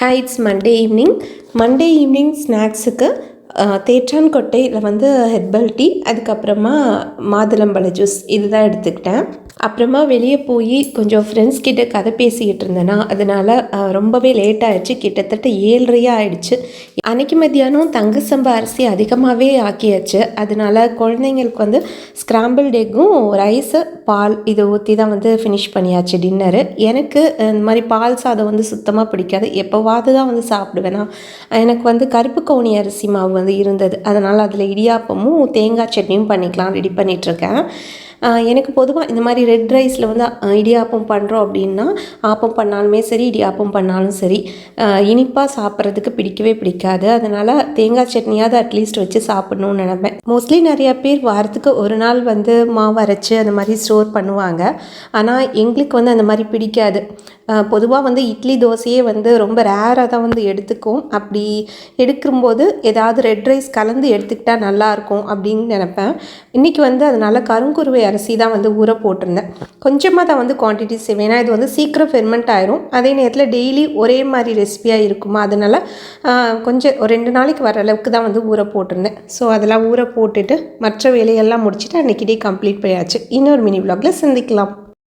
Hi, it's Monday evening. Monday evening ஸ்நாக்ஸுக்கு தேற்றான் கொட்டையில் வந்து ஹெர்பல் டீ, அதுக்கப்புறமா மாதுளம்பழ ஜூஸ் இதுதான் எடுத்துக்கிட்டேன். அப்புறமா வெளியே போய் கொஞ்சம் ஃப்ரெண்ட்ஸ் கிட்ட கதை பேசிக்கிட்டு இருந்தேன்னா, அதனால் ரொம்பவே லேட் ஆகிடுச்சு. கிட்டத்தட்ட 7:30 ஆகிடுச்சு. அன்றைக்கி மத்தியானம் தங்க சம்பா அரிசி அதிகமாகவே ஆக்கியாச்சு. அதனால் குழந்தைங்களுக்கு வந்து ஸ்க்ராம்பிள்ட் எக்கும் ரைஸு பால் இது ஊற்றி தான் வந்து ஃபினிஷ் பண்ணியாச்சு டின்னரு. எனக்கு இந்த மாதிரி பால் சாதம் வந்து சுத்தமாக பிடிக்காது. எப்போவாது தான் வந்து சாப்பிடுவேன்னா, எனக்கு வந்து கருப்பு கவுனி அரிசி மாவு வந்து இருந்தது. அதனால் அதில் இடியாப்பமும் தேங்காய் சட்னியும் பண்ணிக்கலாம் ரெடி பண்ணிகிட்ருக்கேன். எனக்கு பொதுவாக இந்த மாதிரி ரெட் ரைஸில் வந்து இடியாப்பம் பண்ணுறோம் அப்படின்னா, ஆப்பம் பண்ணாலுமே சரி, இடியாப்பம் பண்ணாலும் சரி, இனிப்பாக சாப்பிட்றதுக்கு பிடிக்கவே பிடிக்காது. அதனால் தேங்காய் சட்னியாவது அட்லீஸ்ட் வச்சு சாப்பிட்ணுன்னு நினைப்பேன். மோஸ்ட்லி நிறையா பேர் வாரத்துக்கு ஒரு நாள் வந்து மாவு அரைச்சி அந்த மாதிரி ஸ்டோர் பண்ணுவாங்க. ஆனால் எங்களுக்கு வந்து அந்த மாதிரி பிடிக்காது. பொதுவாக வந்து இட்லி தோசையே வந்து ரொம்ப ரேராக தான் வந்து எடுத்துக்கும். அப்படி எடுக்கும்போது ஏதாவது ரெட் ரைஸ் கலந்து எடுத்துக்கிட்டால் நல்லாயிருக்கும் அப்படின்னு நினப்பேன். இன்றைக்கி வந்து அதனால் கருங்குருவை அரிசி தான் வந்து ஊற போட்டிருந்தேன். கொஞ்சமாக தான் வந்து குவான்டிட்டி செய்வேன். ஏன்னா இது வந்து சீக்கிரம் ஃபெர்மெண்ட் ஆயிரும். அதே நேரத்தில் டெய்லி ஒரே மாதிரி ரெசிபியாக இருக்குமா, அதனால் கொஞ்சம் ஒரு 2 நாளைக்கு வர அளவுக்கு தான் வந்து ஊற போட்டிருந்தேன். ஸோ அதெல்லாம் ஊற போட்டுட்டு மற்ற வேலையெல்லாம் முடிச்சுட்டு அன்றைக்கி டே கம்ப்ளீட் பண்ணியாச்சு. இன்னொரு மினி விலாகில் சந்திக்கலாம்.